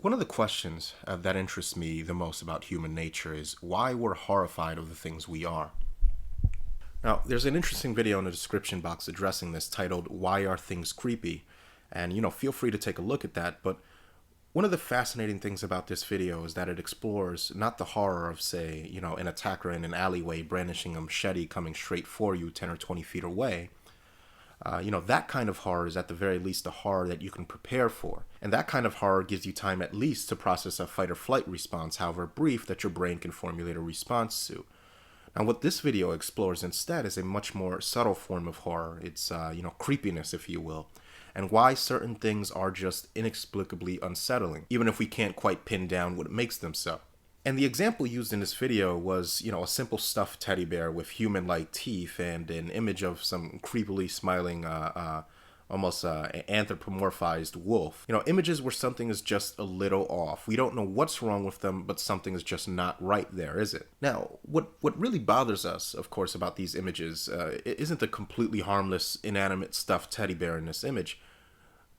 One of the questions that interests me the most about human nature is why we're horrified of the things we are. Now, there's an interesting video in the description box addressing this titled, Why Are Things Creepy? And, feel free to take a look at that. But one of the fascinating things about this video is that it explores not the horror of, say, an attacker in an alleyway brandishing a machete coming straight for you 10 or 20 feet away. That kind of horror is at the very least a horror that you can prepare for. And that kind of horror gives you time at least to process a fight or flight response, however brief, that your brain can formulate a response to. Now, what this video explores instead is a much more subtle form of horror. It's, creepiness, if you will, and why certain things are just inexplicably unsettling, even if we can't quite pin down what makes them so. And the example used in this video was, a simple stuffed teddy bear with human-like teeth and an image of some creepily smiling, almost anthropomorphized wolf. Images where something is just a little off. We don't know what's wrong with them, but something is just not right there, is it? Now, what really bothers us, of course, about these images isn't the completely harmless, inanimate stuffed teddy bear in this image,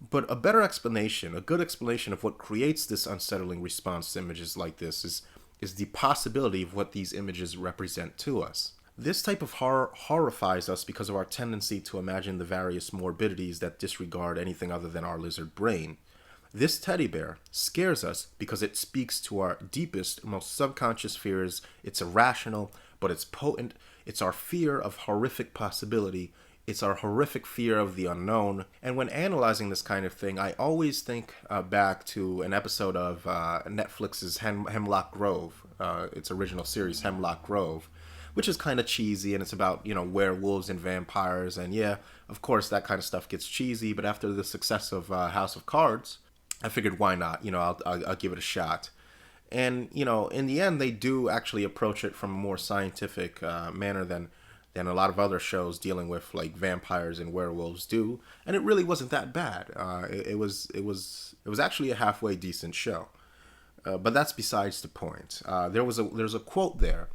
but a better explanation, a good explanation of what creates this unsettling response to images like this is the possibility of what these images represent to us. This type of horror horrifies us because of our tendency to imagine the various morbidities that disregard anything other than our lizard brain. This teddy bear scares us because it speaks to our deepest, most subconscious fears. It's irrational, but it's potent. It's our fear of horrific possibility. It's our horrific fear of the unknown. And when analyzing this kind of thing, I always think back to an episode of Netflix's Hemlock Grove, its original series, Hemlock Grove, which is kind of cheesy, and it's about, werewolves and vampires. And yeah, of course, that kind of stuff gets cheesy. But after the success of House of Cards, I figured, why not? I'll give it a shot. And, in the end, they do actually approach it from a more scientific manner than a lot of other shows dealing with like vampires and werewolves do, and it really wasn't that bad. It was actually a halfway decent show, but that's besides the point. There's a quote there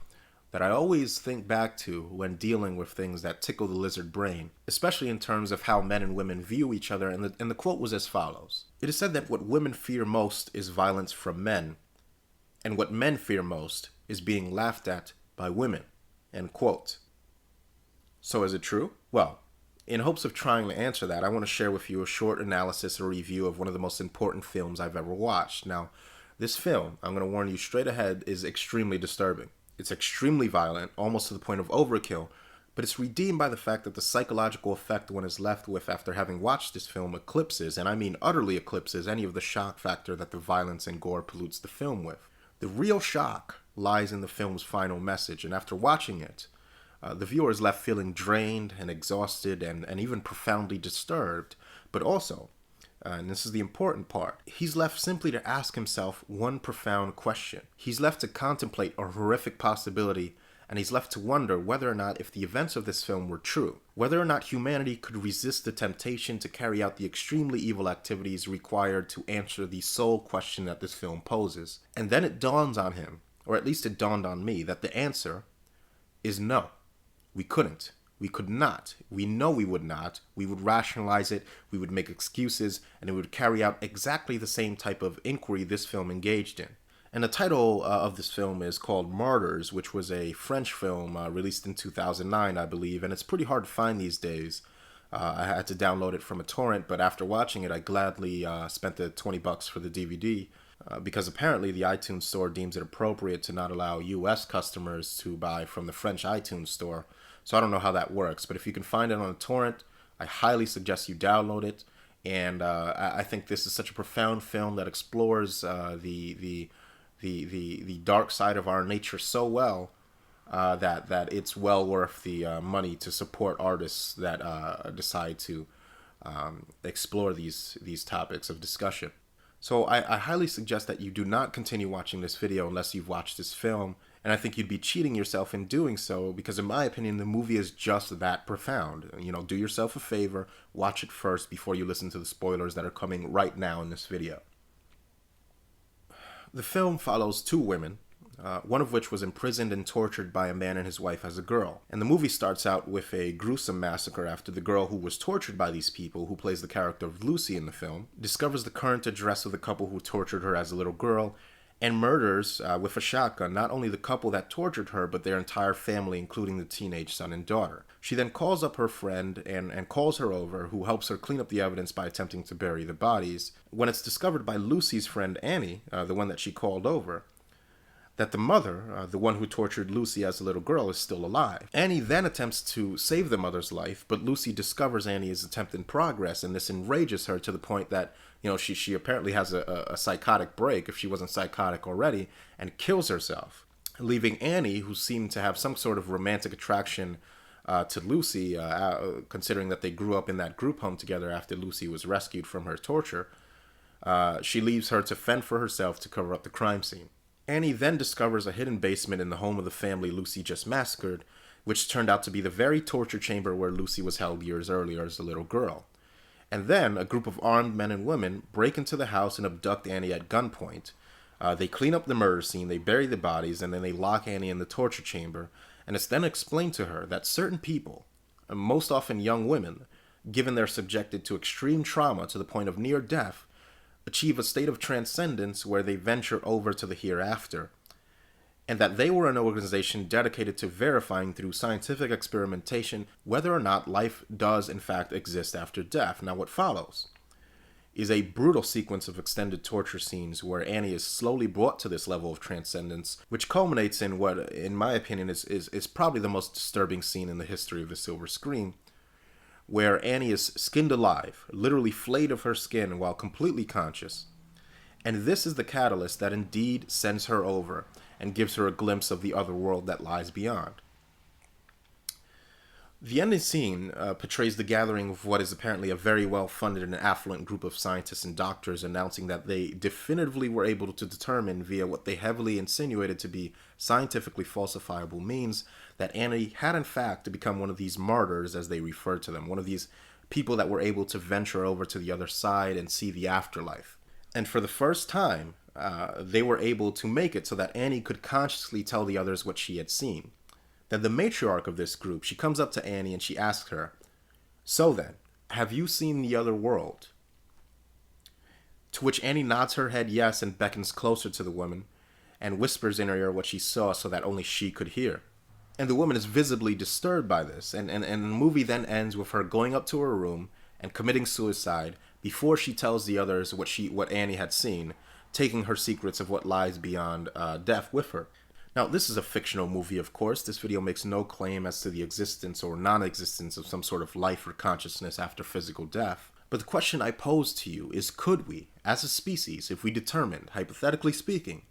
that I always think back to when dealing with things that tickle the lizard brain, especially in terms of how men and women view each other. And the quote was as follows: "It is said that what women fear most is violence from men, and what men fear most is being laughed at by women." End quote. So is it true? Well, in hopes of trying to answer that, I want to share with you a short analysis or review of one of the most important films I've ever watched. Now, this film, I'm going to warn you straight ahead, is extremely disturbing. It's extremely violent, almost to the point of overkill, but it's redeemed by the fact that the psychological effect one is left with after having watched this film eclipses, and I mean utterly eclipses, any of the shock factor that the violence and gore pollutes the film with. The real shock lies in the film's final message, and after watching it, the viewer is left feeling drained and exhausted and even profoundly disturbed, but also, and this is the important part, he's left simply to ask himself one profound question. He's left to contemplate a horrific possibility, and he's left to wonder whether or not, if the events of this film were true, whether or not humanity could resist the temptation to carry out the extremely evil activities required to answer the sole question that this film poses. And then it dawns on him, or at least it dawned on me, that the answer is no. We couldn't. We could not. We know we would not. We would rationalize it, we would make excuses, and it would carry out exactly the same type of inquiry this film engaged in. And the title of this film is called Martyrs, which was a French film released in 2009, I believe, and it's pretty hard to find these days. I had to download it from a torrent, but after watching it, I gladly spent the $20 for the DVD. Because apparently the iTunes store deems it appropriate to not allow US customers to buy from the French iTunes store. So I don't know how that works, but if you can find it on a torrent, I highly suggest you download it. And I think this is such a profound film that explores the dark side of our nature so well that it's well worth the money to support artists that decide to explore these topics of discussion. So I highly suggest that you do not continue watching this video unless you've watched this film, and I think you'd be cheating yourself in doing so, because in my opinion, the movie is just that profound. Do yourself a favor, watch it first before you listen to the spoilers that are coming right now in this video. The film follows two women, one of which was imprisoned and tortured by a man and his wife as a girl. And the movie starts out with a gruesome massacre after the girl who was tortured by these people, who plays the character of Lucy in the film, discovers the current address of the couple who tortured her as a little girl, and murders with a shotgun not only the couple that tortured her, but their entire family, including the teenage son and daughter. She then calls up her friend and calls her over, who helps her clean up the evidence by attempting to bury the bodies. When it's discovered by Lucy's friend Annie, the one that she called over, that the mother, the one who tortured Lucy as a little girl, is still alive. Annie then attempts to save the mother's life, but Lucy discovers Annie's attempt in progress, and this enrages her to the point that, she apparently has a psychotic break, if she wasn't psychotic already, and kills herself, leaving Annie, who seemed to have some sort of romantic attraction to Lucy, considering that they grew up in that group home together after Lucy was rescued from her torture. She leaves her to fend for herself to cover up the crime scene. Annie then discovers a hidden basement in the home of the family Lucy just massacred, which turned out to be the very torture chamber where Lucy was held years earlier as a little girl. And then a group of armed men and women break into the house and abduct Annie at gunpoint. They clean up the murder scene, they bury the bodies, and then they lock Annie in the torture chamber. And it's then explained to her that certain people, most often young women, given they're subjected to extreme trauma to the point of near death, achieve a state of transcendence where they venture over to the hereafter, and that they were an organization dedicated to verifying through scientific experimentation whether or not life does in fact exist after death. Now what follows is a brutal sequence of extended torture scenes where Annie is slowly brought to this level of transcendence, which culminates in what, in my opinion, is probably the most disturbing scene in the history of the silver screen, where Annie is skinned alive, literally flayed of her skin while completely conscious. And this is the catalyst that indeed sends her over and gives her a glimpse of the other world that lies beyond. The ending scene portrays the gathering of what is apparently a very well-funded and affluent group of scientists and doctors announcing that they definitively were able to determine via what they heavily insinuated to be scientifically falsifiable means that Annie had in fact become one of these martyrs, as they referred to them, one of these people that were able to venture over to the other side and see the afterlife. And for the first time, they were able to make it so that Annie could consciously tell the others what she had seen. Then the matriarch of this group, she comes up to Annie and she asks her, "So then, have you seen the other world?" To which Annie nods her head yes and beckons closer to the woman and whispers in her ear what she saw so that only she could hear. And the woman is visibly disturbed by this, and the movie then ends with her going up to her room and committing suicide before she tells the others what Annie had seen, taking her secrets of what lies beyond death with her. Now, this is a fictional movie, of course. This video makes no claim as to the existence or non-existence of some sort of life or consciousness after physical death. But the question I pose to you is, could we, as a species, if we determined, hypothetically speaking,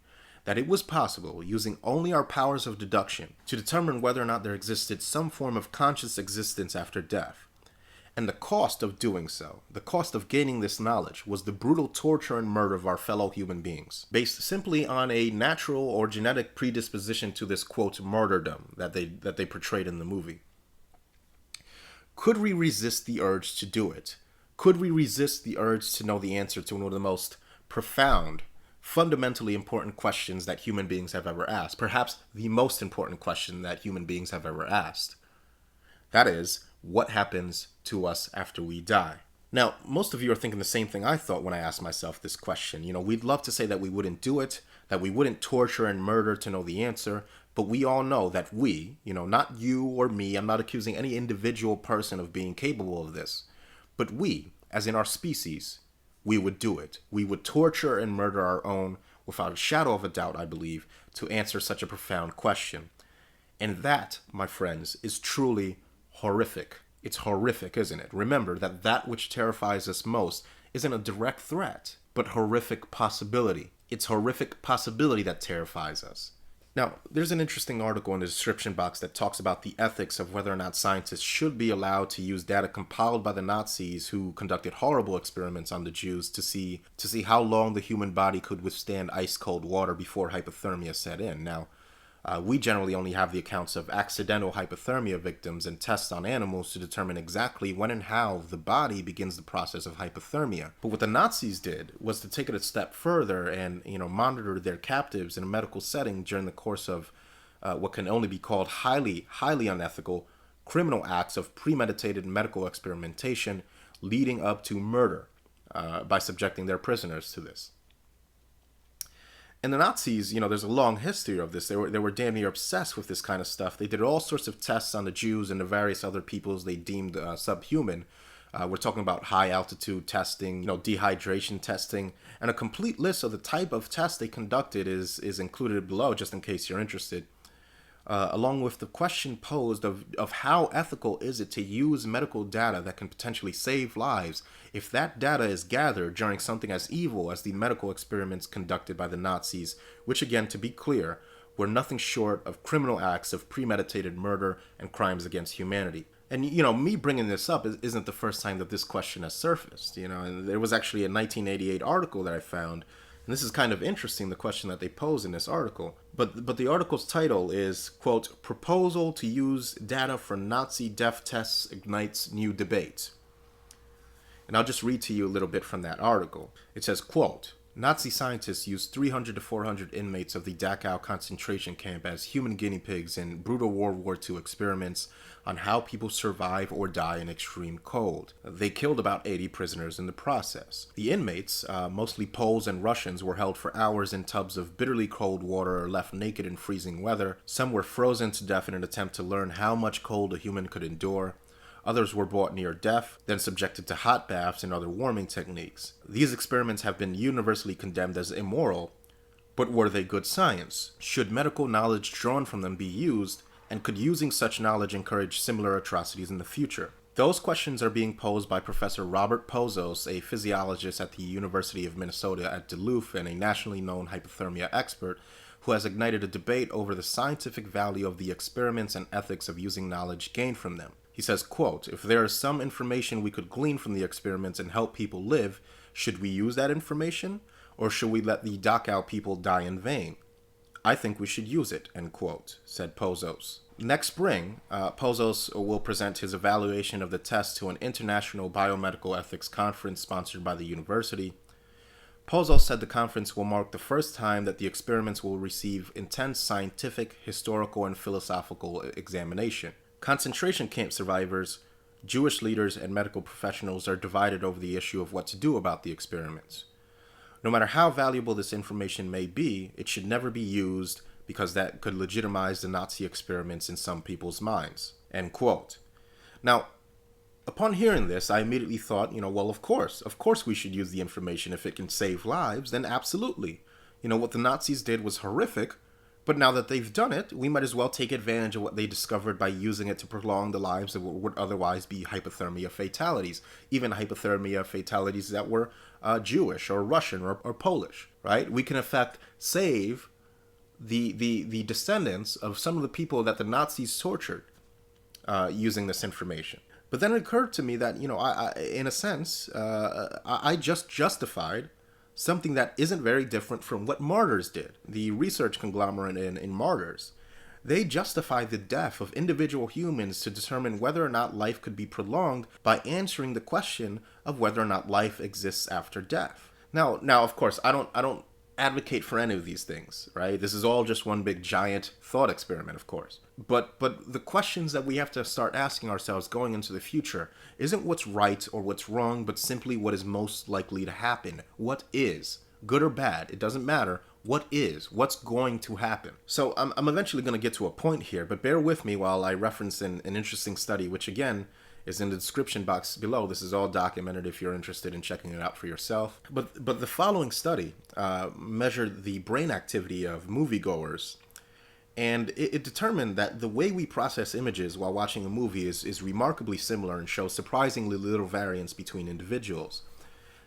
that it was possible, using only our powers of deduction, to determine whether or not there existed some form of conscious existence after death? And the cost of doing so, the cost of gaining this knowledge, was the brutal torture and murder of our fellow human beings, based simply on a natural or genetic predisposition to this, quote, martyrdom that they portrayed in the movie. Could we resist the urge to do it? Could we resist the urge to know the answer to one of the most profound, fundamentally important questions that human beings have ever asked? Perhaps the most important question that human beings have ever asked. That is, what happens to us after we die? Now, most of you are thinking the same thing I thought when I asked myself this question. We'd love to say that we wouldn't do it, that we wouldn't torture and murder to know the answer, but we all know that we, not you or me, I'm not accusing any individual person of being capable of this, but we, as in our species, we would do it. We would torture and murder our own, without a shadow of a doubt, I believe, to answer such a profound question. And that, my friends, is truly horrific. It's horrific, isn't it? Remember that which terrifies us most isn't a direct threat, but horrific possibility. It's horrific possibility that terrifies us. Now, there's an interesting article in the description box that talks about the ethics of whether or not scientists should be allowed to use data compiled by the Nazis who conducted horrible experiments on the Jews to see how long the human body could withstand ice-cold water before hypothermia set in. Now, We generally only have the accounts of accidental hypothermia victims and tests on animals to determine exactly when and how the body begins the process of hypothermia. But what the Nazis did was to take it a step further and, monitor their captives in a medical setting during the course of what can only be called highly, highly unethical criminal acts of premeditated medical experimentation leading up to murder by subjecting their prisoners to this. And the Nazis, there's a long history of this. They were damn near obsessed with this kind of stuff. They did all sorts of tests on the Jews and the various other peoples they deemed subhuman. We're talking about high altitude testing, dehydration testing, and a complete list of the type of tests they conducted is included below, just in case you're interested. Along with the question posed of how ethical is it to use medical data that can potentially save lives if that data is gathered during something as evil as the medical experiments conducted by the Nazis, which again, to be clear, were nothing short of criminal acts of premeditated murder and crimes against humanity. And, me bringing this up isn't the first time that this question has surfaced, and there was actually a 1988 article that I found. And this is kind of interesting, the question that they pose in this article. But the article's title is, quote, "Proposal to use data for Nazi death tests ignites new debate." And I'll just read to you a little bit from that article. It says, quote, "Nazi scientists used 300 to 400 inmates of the Dachau concentration camp as human guinea pigs in brutal World War II experiments on how people survive or die in extreme cold. They killed about 80 prisoners in the process. The inmates, mostly Poles and Russians, were held for hours in tubs of bitterly cold water or left naked in freezing weather. Some were frozen to death in an attempt to learn how much cold a human could endure. Others were brought near death, then subjected to hot baths and other warming techniques. These experiments have been universally condemned as immoral, but were they good science? Should medical knowledge drawn from them be used, and could using such knowledge encourage similar atrocities in the future? Those questions are being posed by Professor Robert Pozos, a physiologist at the University of Minnesota at Duluth and a nationally known hypothermia expert, who has ignited a debate over the scientific value of the experiments and ethics of using knowledge gained from them. He says, quote, "If there is some information we could glean from the experiments and help people live, should we use that information? Or should we let the Dachau people die in vain? I think we should use it," end quote, said Pozos. Next spring, Pozos will present his evaluation of the test to an international biomedical ethics conference sponsored by the university. Pozos said the conference will mark the first time that the experiments will receive intense scientific, historical, and philosophical examination. Concentration camp survivors, Jewish leaders, and medical professionals are divided over the issue of what to do about the experiments. No matter how valuable this information may be, it should never be used because that could legitimize the Nazi experiments in some people's minds. End quote. Now, upon hearing this, I immediately thought, well, of course we should use the information if it can save lives, then absolutely. What the Nazis did was horrific, but now that they've done it, we might as well take advantage of what they discovered by using it to prolong the lives of what would otherwise be hypothermia fatalities, even hypothermia fatalities that were Jewish or Russian or Polish, right? We can in fact save the descendants of some of the people that the Nazis tortured using this information. But then it occurred to me that, in a sense, I just justified something that isn't very different from what Martyrs did, the research conglomerate in Martyrs. They justified the death of individual humans to determine whether or not life could be prolonged by answering the question of whether or not life exists after death. Now, of course, I don't advocate for any of these things, right? This is all just one big giant thought experiment, of course. But the questions that we have to start asking ourselves going into the future isn't what's right or what's wrong, but simply what is most likely to happen. What is? Good or bad, it doesn't matter. What is? What's going to happen? So I'm eventually going to get to a point here, but bear with me while I reference an interesting study, which again is in the description box below. This is all documented if you're interested in checking it out for yourself. But the following study measured the brain activity of moviegoers, and it determined that the way we process images while watching a movie is remarkably similar and shows surprisingly little variance between individuals.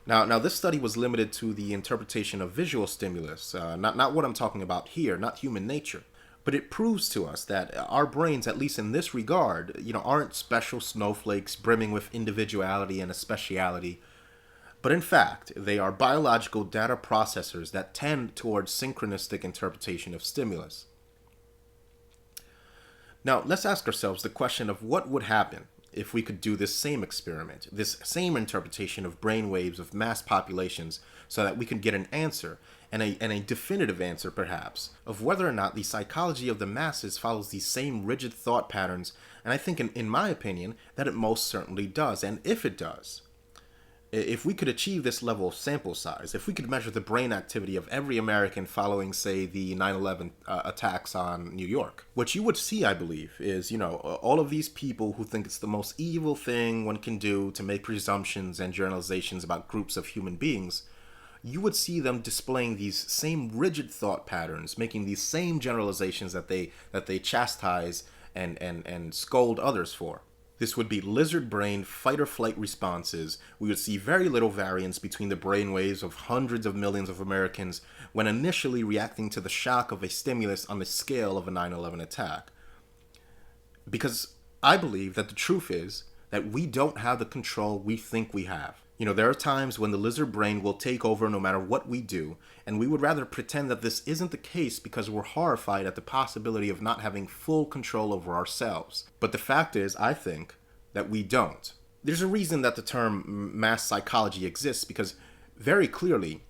Now this study was limited to the interpretation of visual stimulus, not what I'm talking about here, not human nature. But it proves to us that our brains, at least in this regard, aren't special snowflakes brimming with individuality and a speciality. But in fact, they are biological data processors that tend towards synchronistic interpretation of stimulus. Now, let's ask ourselves the question of what would happen if we could do this same experiment, this same interpretation of brainwaves of mass populations, so that we could get an answer, and a definitive answer perhaps, of whether or not the psychology of the masses follows these same rigid thought patterns. And I think, in my opinion, that it most certainly does. And if it does, if we could achieve this level of sample size, if we could measure the brain activity of every American following, say, the 9/11 attacks on New York, what you would see, I believe, is, all of these people who think it's the most evil thing one can do to make presumptions and generalizations about groups of human beings, you would see them displaying these same rigid thought patterns, making these same generalizations that they chastise and scold others for. This would be lizard brain fight or flight responses. We would see very little variance between the brainwaves of hundreds of millions of Americans when initially reacting to the shock of a stimulus on the scale of a 9/11 attack. Because I believe that the truth is that we don't have the control we think we have. There are times when the lizard brain will take over no matter what we do, and we would rather pretend that this isn't the case because we're horrified at the possibility of not having full control over ourselves. But the fact is, I think, that we don't. There's a reason that the term mass psychology exists, because very clearly,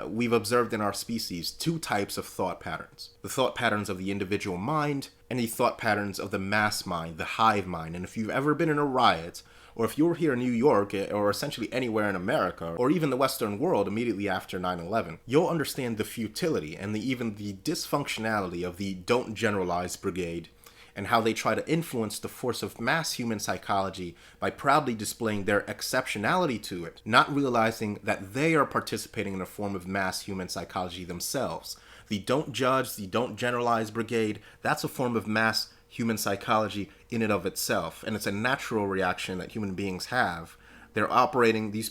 we've observed in our species two types of thought patterns. The thought patterns of the individual mind, and the thought patterns of the mass mind, the hive mind. And if you've ever been in a riot, or if you were here in New York, or essentially anywhere in America, or even the Western world immediately after 9/11, you'll understand the futility and even the dysfunctionality of the Don't Generalize Brigade, and how they try to influence the force of mass human psychology by proudly displaying their exceptionality to it, not realizing that they are participating in a form of mass human psychology themselves. The Don't Judge, the Don't Generalize Brigade, that's a form of mass human psychology in and of itself, and it's a natural reaction that human beings have. They're operating, these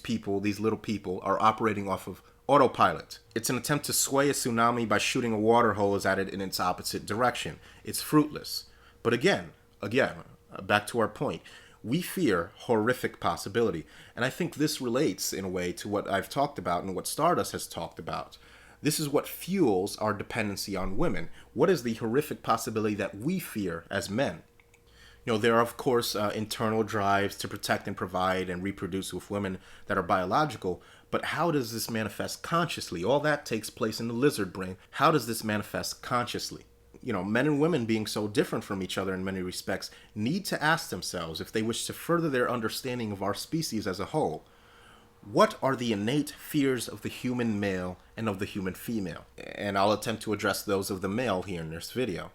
little people, are operating off of autopilot. It's an attempt to sway a tsunami by shooting a water hose at it in its opposite direction. It's fruitless. But again, back to our point, we fear horrific possibility, and I think this relates in a way to what I've talked about and what Stardust has talked about. This is what fuels our dependency on women. What is the horrific possibility that we fear as men? There are, of course, internal drives to protect and provide and reproduce with women that are biological, but how does this manifest consciously? All that takes place in the lizard brain. How does this manifest consciously? Men and women, being so different from each other in many respects, need to ask themselves, if they wish to further their understanding of our species as a whole, what are the innate fears of the human male and of the human female? And I'll attempt to address those of the male here in this video,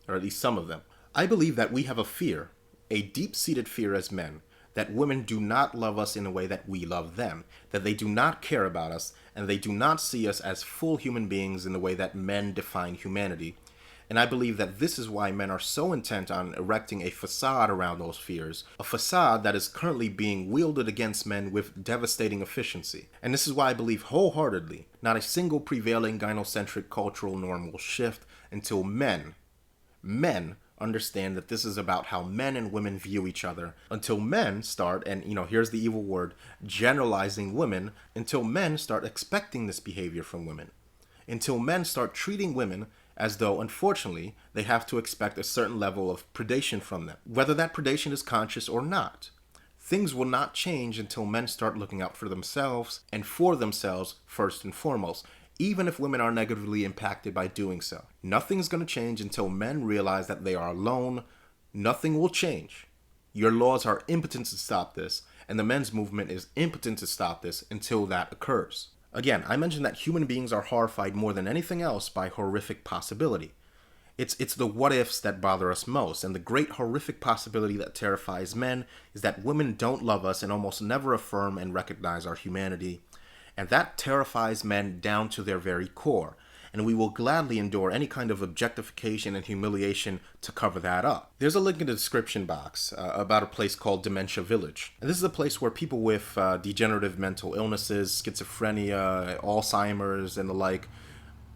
or at least some of them. I believe that we have a fear, a deep-seated fear as men, that women do not love us in a way that we love them, that they do not care about us, and they do not see us as full human beings in the way that men define humanity. And I believe that this is why men are so intent on erecting a facade around those fears, a facade that is currently being wielded against men with devastating efficiency. And this is why I believe wholeheartedly not a single prevailing gynocentric cultural norm will shift until men understand that this is about how men and women view each other, until men start, and here's the evil word, generalizing women, until men start expecting this behavior from women, until men start treating women as though, unfortunately, they have to expect a certain level of predation from them, whether that predation is conscious or not. Things will not change until men start looking out for themselves and for themselves first and foremost, even if women are negatively impacted by doing so. Nothing's going to change until men realize that they are alone. Nothing will change. Your laws are impotent to stop this, and the men's movement is impotent to stop this until that occurs. Again, I mentioned that human beings are horrified more than anything else by horrific possibility. It's the what-ifs that bother us most, and the great horrific possibility that terrifies men is that women don't love us and almost never affirm and recognize our humanity, and that terrifies men down to their very core, and we will gladly endure any kind of objectification and humiliation to cover that up. There's a link in the description box about a place called Dementia Village. And this is a place where people with degenerative mental illnesses, schizophrenia, Alzheimer's, and the like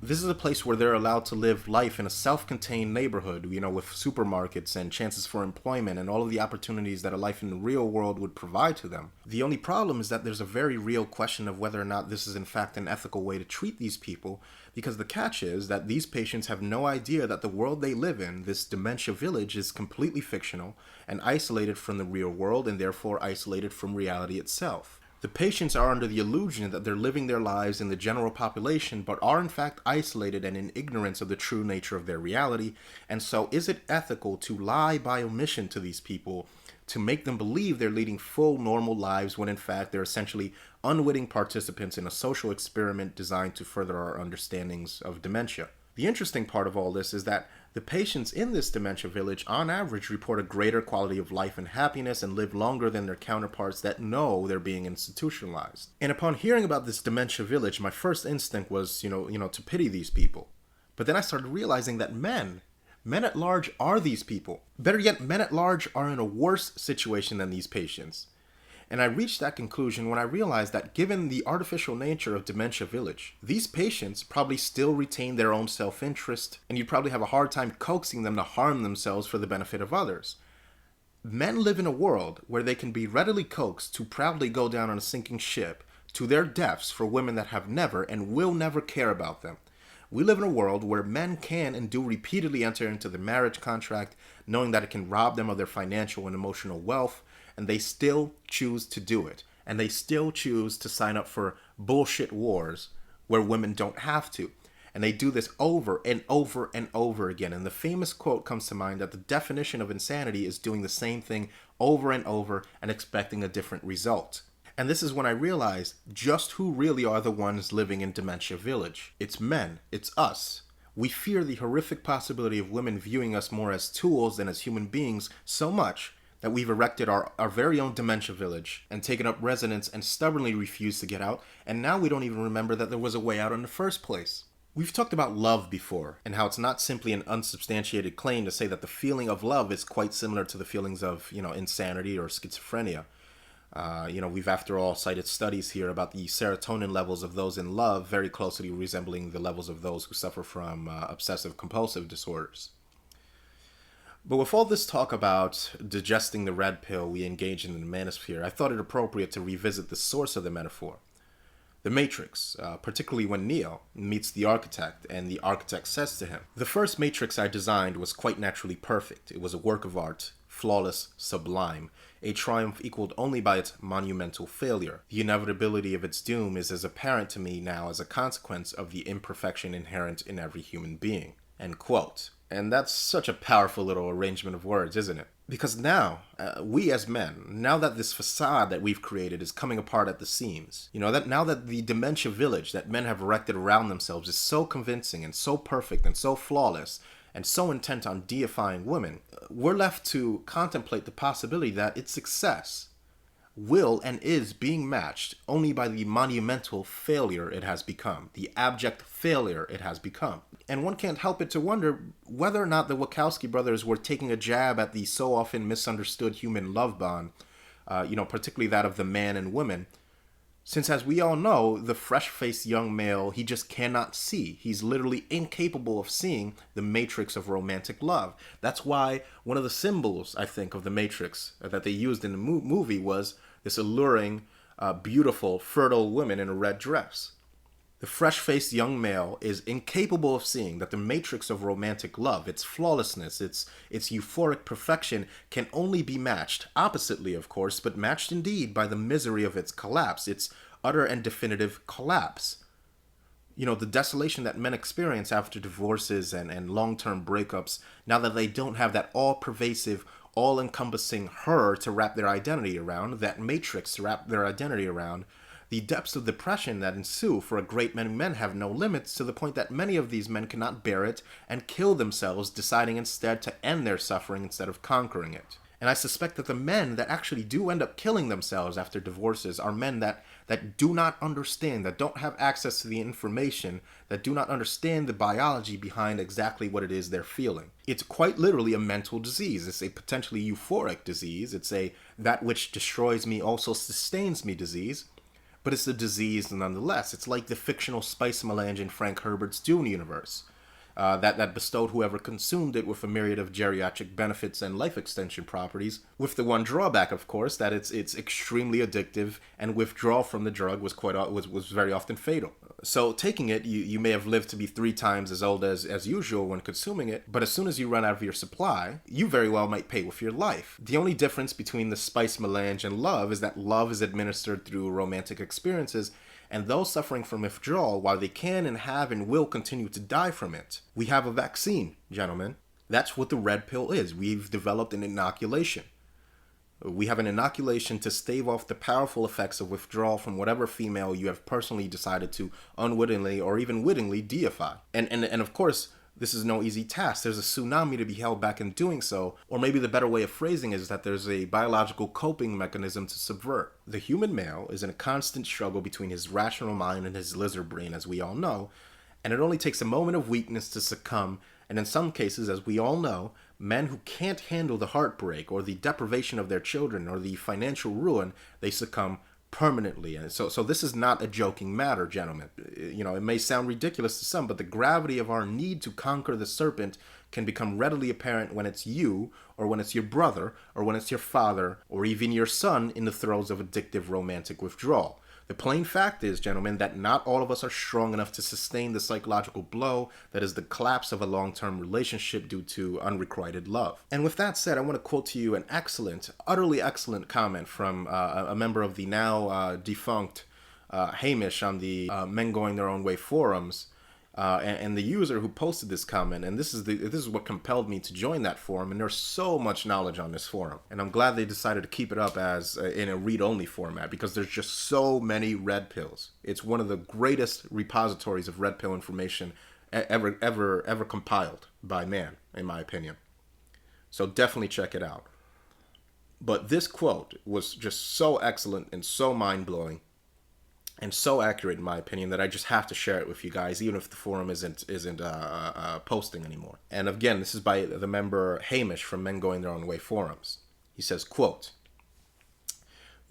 This is a place where they're allowed to live life in a self-contained neighborhood, with supermarkets and chances for employment and all of the opportunities that a life in the real world would provide to them. The only problem is that there's a very real question of whether or not this is in fact an ethical way to treat these people, because the catch is that these patients have no idea that the world they live in, this dementia village, is completely fictional and isolated from the real world and therefore isolated from reality itself. The patients are under the illusion that they're living their lives in the general population, but are in fact isolated and in ignorance of the true nature of their reality. And so is it ethical to lie by omission to these people to make them believe they're leading full normal lives when in fact they're essentially unwitting participants in a social experiment designed to further our understandings of dementia? The interesting part of all this is that the patients in this dementia village on average report a greater quality of life and happiness and live longer than their counterparts that know they're being institutionalized. And upon hearing about this dementia village, my first instinct was, to pity these people. But then I started realizing that men at large are these people. Better yet, men at large are in a worse situation than these patients. And I reached that conclusion when I realized that given the artificial nature of Dementia Village, these patients probably still retain their own self-interest, and you'd probably have a hard time coaxing them to harm themselves for the benefit of others. Men live in a world where they can be readily coaxed to proudly go down on a sinking ship to their deaths for women that have never and will never care about them. We live in a world where men can and do repeatedly enter into the marriage contract knowing that it can rob them of their financial and emotional wealth, and they still choose to do it. And they still choose to sign up for bullshit wars where women don't have to. And they do this over and over and over again. And the famous quote comes to mind that the definition of insanity is doing the same thing over and over and expecting a different result. And this is when I realized just who really are the ones living in Dementia Village. It's men. It's us. We fear the horrific possibility of women viewing us more as tools than as human beings so much that we've erected our very own dementia village and taken up residence and stubbornly refused to get out, and now we don't even remember that there was a way out in the first place. We've talked about love before, and how it's not simply an unsubstantiated claim to say that the feeling of love is quite similar to the feelings of, insanity or schizophrenia. We've after all cited studies here about the serotonin levels of those in love very closely resembling the levels of those who suffer from obsessive compulsive disorders. But with all this talk about digesting the red pill we engage in the manosphere, I thought it appropriate to revisit the source of the metaphor. The Matrix, particularly when Neo meets the architect and the architect says to him, "The first Matrix I designed was quite naturally perfect. It was a work of art, flawless, sublime, a triumph equaled only by its monumental failure. The inevitability of its doom is as apparent to me now as a consequence of the imperfection inherent in every human being." End quote. And that's such a powerful little arrangement of words, isn't it? Because now, we as men, now that this facade that we've created is coming apart at the seams, that now that the dementia village that men have erected around themselves is so convincing and so perfect and so flawless and so intent on deifying women, we're left to contemplate the possibility that its success will and is being matched only by the monumental failure it has become, the abject failure it has become. And one can't help but to wonder whether or not the Wachowski brothers were taking a jab at the so often misunderstood human love bond, particularly that of the man and woman, since as we all know, the fresh-faced young male, he just cannot see. He's literally incapable of seeing the matrix of romantic love. That's why one of the symbols, I think, of the matrix that they used in the movie was this alluring, beautiful, fertile woman in a red dress. The fresh-faced young male is incapable of seeing that the matrix of romantic love, its flawlessness, its euphoric perfection, can only be matched, oppositely of course, but matched indeed by the misery of its collapse, its utter and definitive collapse. The desolation that men experience after divorces and long-term breakups, now that they don't have that all-pervasive, all-encompassing her to wrap their identity around, that matrix to wrap their identity around, the depths of depression that ensue for a great many men have no limits, to the point that many of these men cannot bear it and kill themselves, deciding instead to end their suffering instead of conquering it. And I suspect that the men that actually do end up killing themselves after divorces are men that do not understand, that don't have access to the information, that do not understand the biology behind exactly what it is they're feeling. It's quite literally a mental disease. It's a potentially euphoric disease. It's a that which destroys me also sustains me disease. but it's a disease nonetheless. It's like the fictional spice melange in Frank Herbert's Dune universe. That bestowed whoever consumed it with a myriad of geriatric benefits and life extension properties, with the one drawback, of course, that it's extremely addictive, and withdrawal from the drug was very often fatal. So taking it, you may have lived to be 3 times as old as usual when consuming it, but as soon as you run out of your supply, you very well might pay with your life. The only difference between the spice melange and love is that love is administered through romantic experiences, and those suffering from withdrawal, while they can and have and will continue to die from it. We have a vaccine, gentlemen. That's what the red pill is. We've developed an inoculation. We have an inoculation to stave off the powerful effects of withdrawal from whatever female you have personally decided to unwittingly or even wittingly deify. And of course, this is no easy task. There's a tsunami to be held back in doing so, or maybe the better way of phrasing it is that there's a biological coping mechanism to subvert. The human male is in a constant struggle between his rational mind and his lizard brain, as we all know, and it only takes a moment of weakness to succumb, and in some cases, as we all know, men who can't handle the heartbreak or the deprivation of their children or the financial ruin, they succumb permanently. And so this is not a joking matter, gentlemen. You know, it may sound ridiculous to some, but the gravity of our need to conquer the serpent can become readily apparent when it's you, or when it's your brother, or when it's your father, or even your son in the throes of addictive romantic withdrawal. The plain fact is, gentlemen, that not all of us are strong enough to sustain the psychological blow that is the collapse of a long-term relationship due to unrequited love. And with that said, I want to quote to you an excellent, utterly excellent comment from a member of the now defunct Hamish on the Men Going Their Own Way forums, and the user who posted this comment, and this is what compelled me to join that forum, and there's so much knowledge on this forum, and I'm glad they decided to keep it up as in a read-only format, because there's just so many red pills. It's one of the greatest repositories of red pill information ever compiled by man, in my opinion. So definitely check it out. But this quote was just so excellent and so mind-blowing and so accurate, in my opinion, that I just have to share it with you guys, even if the forum isn't posting anymore. And again, this is by the member Hamish from Men Going Their Own Way forums. He says, quote,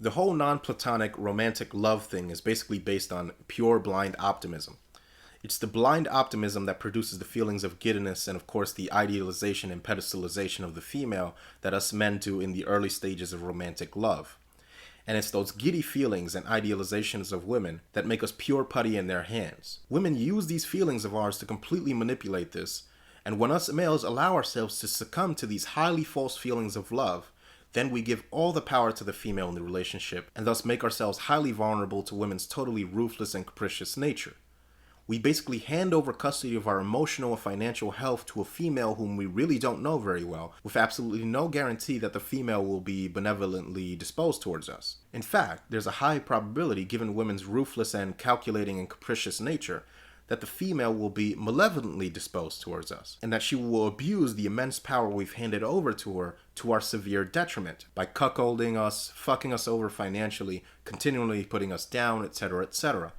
"The whole non-platonic romantic love thing is basically based on pure blind optimism. It's the blind optimism that produces the feelings of giddiness and, of course, the idealization and pedestalization of the female that us men do in the early stages of romantic love. And it's those giddy feelings and idealizations of women that make us pure putty in their hands. Women use these feelings of ours to completely manipulate this, and when us males allow ourselves to succumb to these highly false feelings of love, then we give all the power to the female in the relationship, and thus make ourselves highly vulnerable to women's totally ruthless and capricious nature. We basically hand over custody of our emotional and financial health to a female whom we really don't know very well, with absolutely no guarantee that the female will be benevolently disposed towards us. In fact, there's a high probability, given women's ruthless and calculating and capricious nature, that the female will be malevolently disposed towards us, and that she will abuse the immense power we've handed over to her to our severe detriment, by cuckolding us, fucking us over financially, continually putting us down, etc., etc.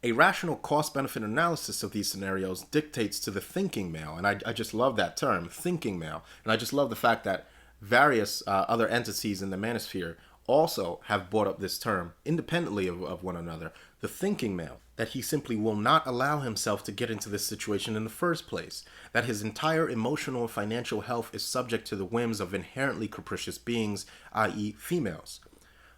A rational cost-benefit analysis of these scenarios dictates to the thinking male, and I just love that term, thinking male, and I just love the fact that various other entities in the manosphere also have brought up this term, independently of one another, the thinking male, that he simply will not allow himself to get into this situation in the first place, that his entire emotional and financial health is subject to the whims of inherently capricious beings, i.e. females.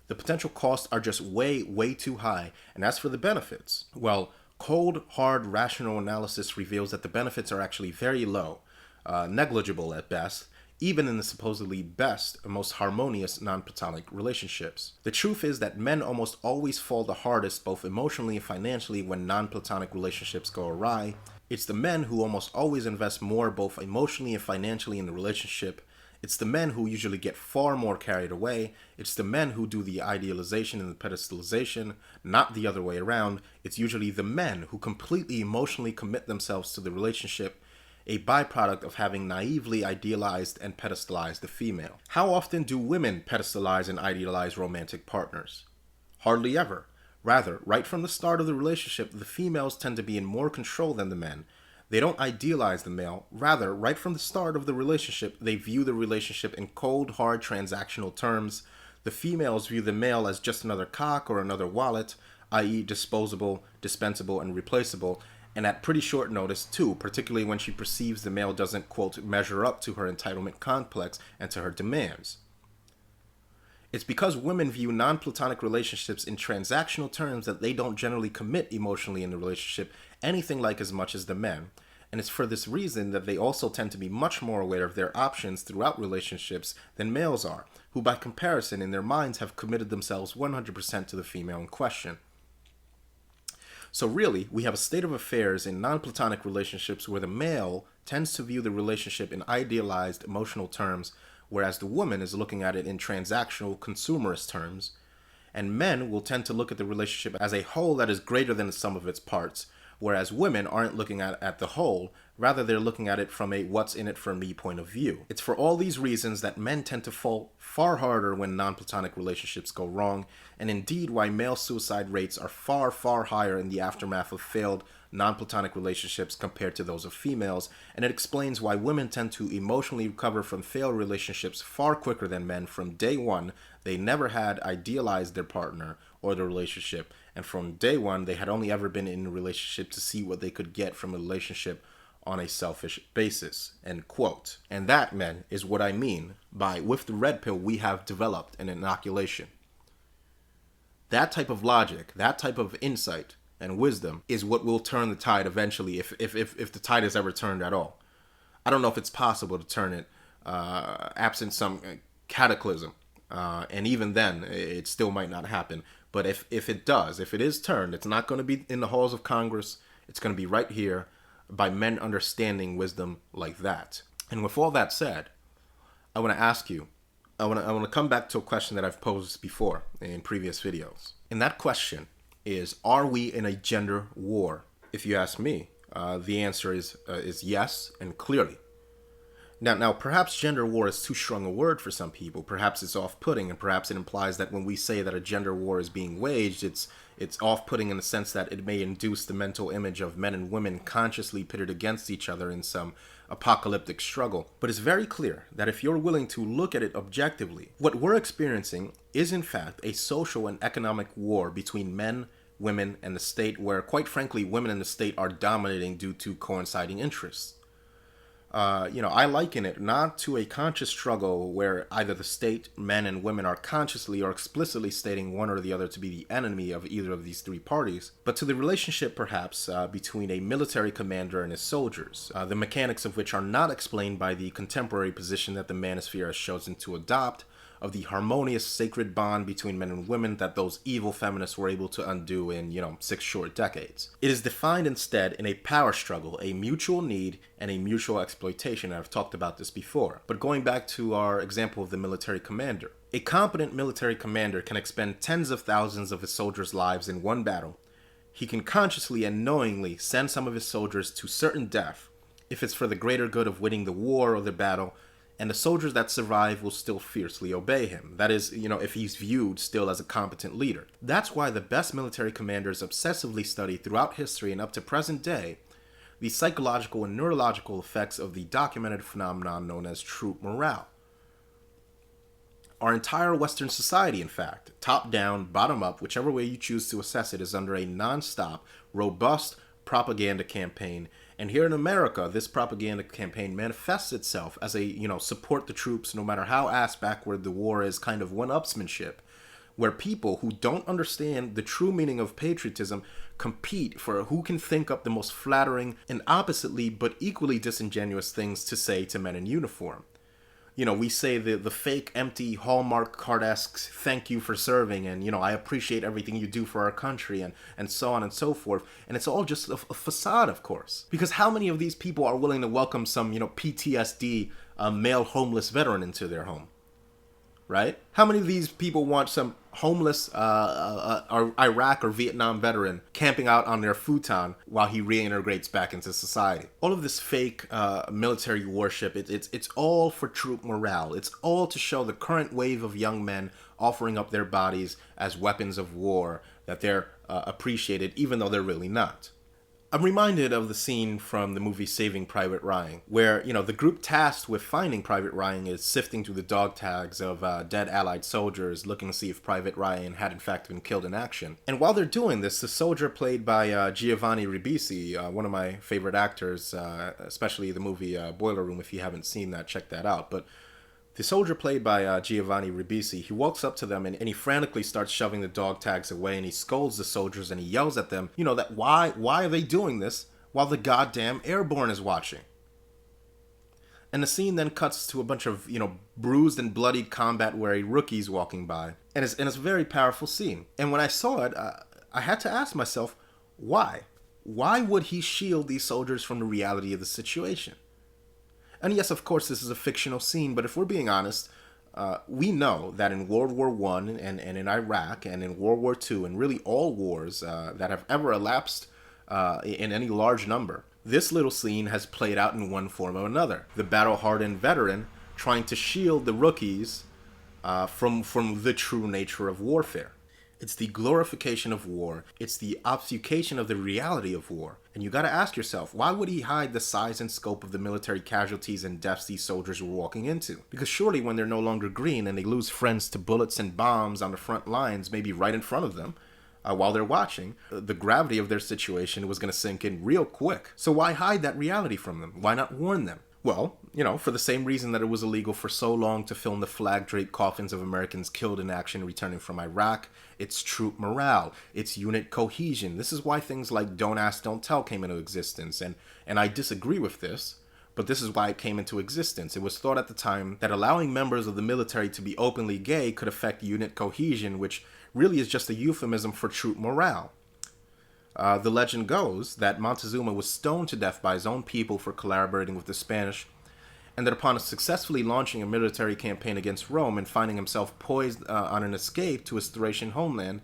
The potential costs are just way, way too high, and as for the benefits, well, cold, hard, rational analysis reveals that the benefits are actually very low, negligible at best, even in the supposedly best and most harmonious non-platonic relationships. The truth is that men almost always fall the hardest both emotionally and financially when non-platonic relationships go awry. It's the men who almost always invest more both emotionally and financially in the relationship. It's the men who usually get far more carried away. It's the men who do the idealization and the pedestalization, not the other way around. It's usually the men who completely emotionally commit themselves to the relationship, a byproduct of having naively idealized and pedestalized the female. How often do women pedestalize and idealize romantic partners? Hardly ever. Rather, right from the start of the relationship, the females tend to be in more control than the men. They don't idealize the male. Rather, right from the start of the relationship, they view the relationship in cold, hard, transactional terms. The females view the male as just another cock or another wallet, i.e. disposable, dispensable, and replaceable, and at pretty short notice too, particularly when she perceives the male doesn't, quote, measure up to her entitlement complex and to her demands. It's because women view non-platonic relationships in transactional terms that they don't generally commit emotionally in the relationship anything like as much as the men. And it's for this reason that they also tend to be much more aware of their options throughout relationships than males are, who by comparison in their minds have committed themselves 100% to the female in question. So really, we have a state of affairs in non-platonic relationships where the male tends to view the relationship in idealized emotional terms, whereas the woman is looking at it in transactional consumerist terms, and men will tend to look at the relationship as a whole that is greater than the sum of its parts, whereas women aren't looking at the whole, rather they're looking at it from a what's in it for me point of view. It's for all these reasons that men tend to fall far harder when non-platonic relationships go wrong, and indeed why male suicide rates are far, far higher in the aftermath of failed non-platonic relationships compared to those of females, and it explains why women tend to emotionally recover from failed relationships far quicker than men from day one. They never had idealized their partner or the relationship, and from day one they had only ever been in a relationship to see what they could get from a relationship on a selfish basis, end quote. And that, men, is what I mean by with the red pill we have developed an inoculation. That type of logic, that type of insight and wisdom is what will turn the tide eventually, if the tide is ever turned at all. I don't know if it's possible to turn it absent some cataclysm, and even then it still might not happen. But if it does, if it is turned, it's not going to be in the halls of Congress. It's going to be right here by men understanding wisdom like that. And with all that said, I want to ask you, I want to come back to a question that I've posed before in previous videos. And that question is, are we in a gender war? If you ask me, the answer is yes, and clearly. Now, perhaps gender war is too strong a word for some people. Perhaps it's off-putting, and perhaps it implies that when we say that a gender war is being waged, it's off-putting in the sense that it may induce the mental image of men and women consciously pitted against each other in some apocalyptic struggle. But it's very clear that if you're willing to look at it objectively, what we're experiencing is in fact a social and economic war between men, women, and the state, where quite frankly women in the state are dominating due to coinciding interests. I liken it not to a conscious struggle where either the state, men, and women are consciously or explicitly stating one or the other to be the enemy of either of these three parties, but to the relationship perhaps between a military commander and his soldiers, the mechanics of which are not explained by the contemporary position that the manosphere has chosen to adopt, of the harmonious sacred bond between men and women that those evil feminists were able to undo in, 6 short decades. It is defined instead in a power struggle, a mutual need, and a mutual exploitation. I've talked about this before. But going back to our example of the military commander. A competent military commander can expend tens of thousands of his soldiers' lives in one battle. He can consciously and knowingly send some of his soldiers to certain death, if it's for the greater good of winning the war or the battle, and the soldiers that survive will still fiercely obey him. That is, if he's viewed still as a competent leader. That's why the best military commanders obsessively study throughout history and up to present day the psychological and neurological effects of the documented phenomenon known as troop morale. Our entire Western society, in fact, top down, bottom up, whichever way you choose to assess it, is under a non-stop, robust propaganda campaign. And here in America, this propaganda campaign manifests itself as a, support the troops no matter how ass backward the war is kind of one-upsmanship, where people who don't understand the true meaning of patriotism compete for who can think up the most flattering and oppositely but equally disingenuous things to say to men in uniform. We say the fake, empty, Hallmark card-esque thank you for serving, and, I appreciate everything you do for our country, and so on and so forth. And it's all just a facade, of course. Because how many of these people are willing to welcome some, PTSD male homeless veteran into their home? Right? How many of these people want some homeless Iraq or Vietnam veteran camping out on their futon while he reintegrates back into society? All of this fake military worship, it's all for troop morale. It's all to show the current wave of young men offering up their bodies as weapons of war, that they're appreciated even though they're really not. I'm reminded of the scene from the movie Saving Private Ryan, where, the group tasked with finding Private Ryan is sifting through the dog tags of dead Allied soldiers looking to see if Private Ryan had in fact been killed in action. And while they're doing this, the soldier played by Giovanni Ribisi, one of my favorite actors, especially the movie Boiler Room. If you haven't seen that, check that out. But the soldier played by Giovanni Ribisi, he walks up to them and he frantically starts shoving the dog tags away, and he scolds the soldiers and he yells at them, that why are they doing this while the goddamn airborne is watching? And the scene then cuts to a bunch of, bruised and bloodied combat-weary rookies walking by. And it's a very powerful scene. And when I saw it, I had to ask myself, why? Why would he shield these soldiers from the reality of the situation? And yes, of course, this is a fictional scene, but if we're being honest, we know that in World War I and in Iraq and in World War II and really all wars that have ever elapsed in any large number, this little scene has played out in one form or another. The battle-hardened veteran trying to shield the rookies from the true nature of warfare. It's the glorification of war. It's the obfuscation of the reality of war. And you gotta ask yourself, why would he hide the size and scope of the military casualties and deaths these soldiers were walking into? Because surely when they're no longer green and they lose friends to bullets and bombs on the front lines, maybe right in front of them, while they're watching, the gravity of their situation was gonna sink in real quick. So why hide that reality from them? Why not warn them? Well, for the same reason that it was illegal for so long to film the flag-draped coffins of Americans killed in action returning from Iraq. It's troop morale. It's unit cohesion. This is why things like Don't Ask, Don't Tell came into existence. And I disagree with this, but this is why it came into existence. It was thought at the time that allowing members of the military to be openly gay could affect unit cohesion, which really is just a euphemism for troop morale. The legend goes that Montezuma was stoned to death by his own people for collaborating with the Spanish, and that upon successfully launching a military campaign against Rome and finding himself poised on an escape to his Thracian homeland,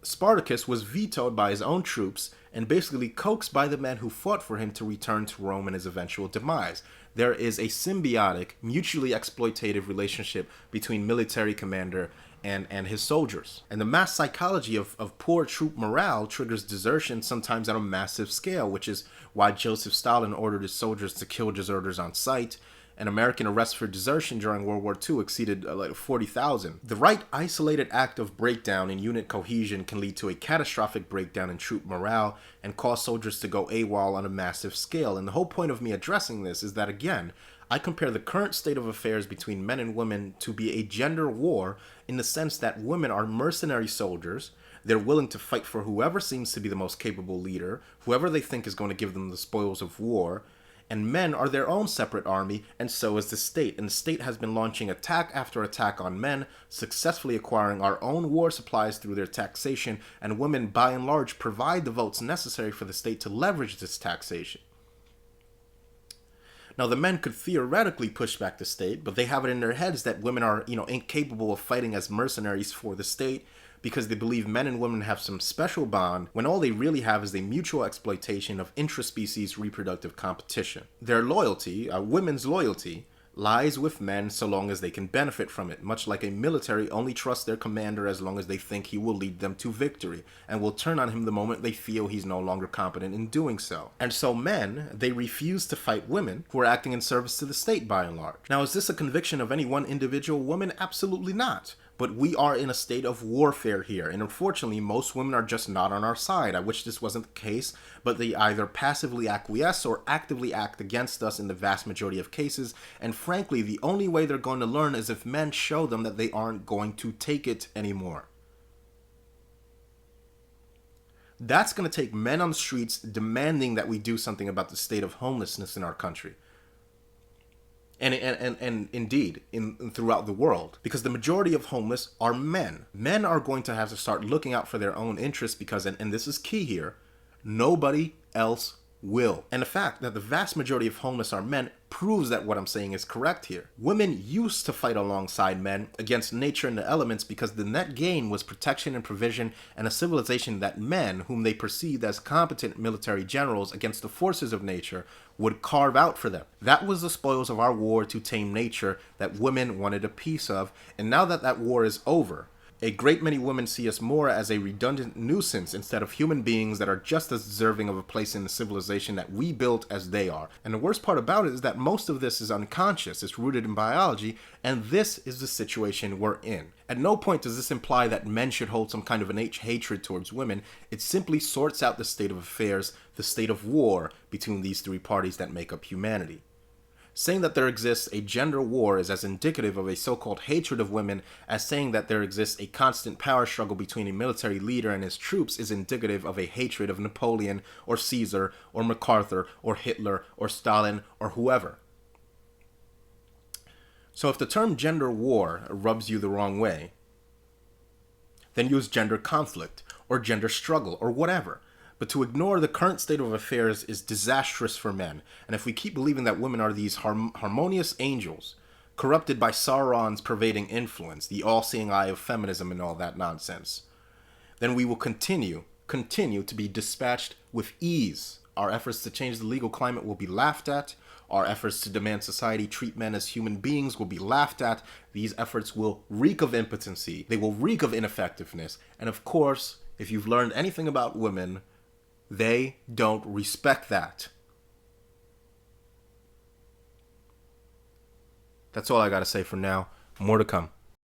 Spartacus was vetoed by his own troops and basically coaxed by the men who fought for him to return to Rome and his eventual demise. There is a symbiotic, mutually exploitative relationship between military commander and his soldiers. And the mass psychology of poor troop morale triggers desertion sometimes on a massive scale, which is why Joseph Stalin ordered his soldiers to kill deserters on sight, and American arrests for desertion during World War II exceeded 40,000. The right isolated act of breakdown in unit cohesion can lead to a catastrophic breakdown in troop morale and cause soldiers to go AWOL on a massive scale. And the whole point of me addressing this is that, again, I compare the current state of affairs between men and women to be a gender war in the sense that women are mercenary soldiers. They're willing to fight for whoever seems to be the most capable leader, whoever they think is going to give them the spoils of war. And men are their own separate army, and so is the state. And the state has been launching attack after attack on men, successfully acquiring our own war supplies through their taxation, and women, by and large, provide the votes necessary for the state to leverage this taxation. Now, the men could theoretically push back the state, but they have it in their heads that women are, incapable of fighting as mercenaries for the state because they believe men and women have some special bond when all they really have is a mutual exploitation of intraspecies reproductive competition. Their loyalty, women's loyalty, lies with men so long as they can benefit from it, much like a military only trusts their commander as long as they think he will lead them to victory, and will turn on him the moment they feel he's no longer competent in doing so. And so men, they refuse to fight women who are acting in service to the state by and large. Now, is this a conviction of any one individual woman? Absolutely not. But we are in a state of warfare here, and unfortunately, most women are just not on our side. I wish this wasn't the case, but they either passively acquiesce or actively act against us in the vast majority of cases, and frankly, the only way they're going to learn is if men show them that they aren't going to take it anymore. That's going to take men on the streets demanding that we do something about the state of homelessness in our country. And indeed, throughout the world, because the majority of homeless are men. Men are going to have to start looking out for their own interests because, and this is key here, nobody else will. And the fact that the vast majority of homeless are men proves that what I'm saying is correct here. Women used to fight alongside men against nature and the elements because the net gain was protection and provision and a civilization that men, whom they perceived as competent military generals against the forces of nature, would carve out for them. That was the spoils of our war to tame nature that women wanted a piece of, and now that that war is over, A great many women see us more as a redundant nuisance instead of human beings that are just as deserving of a place in the civilization that we built as they are. And the worst part about it is that most of this is unconscious, it's rooted in biology, and this is the situation we're in. At no point does this imply that men should hold some kind of innate hatred towards women. It simply sorts out the state of affairs, the state of war between these three parties that make up humanity. Saying that there exists a gender war is as indicative of a so-called hatred of women as saying that there exists a constant power struggle between a military leader and his troops is indicative of a hatred of Napoleon or Caesar or MacArthur or Hitler or Stalin or whoever. So if the term gender war rubs you the wrong way, then use gender conflict or gender struggle or whatever. But to ignore the current state of affairs is disastrous for men. And if we keep believing that women are these harmonious angels, corrupted by Sauron's pervading influence, the all-seeing eye of feminism and all that nonsense, then we will continue to be dispatched with ease. Our efforts to change the legal climate will be laughed at. Our efforts to demand society treat men as human beings will be laughed at. These efforts will reek of impotency. They will reek of ineffectiveness. And of course, if you've learned anything about women, they don't respect that. That's all I gotta say for now. More to come.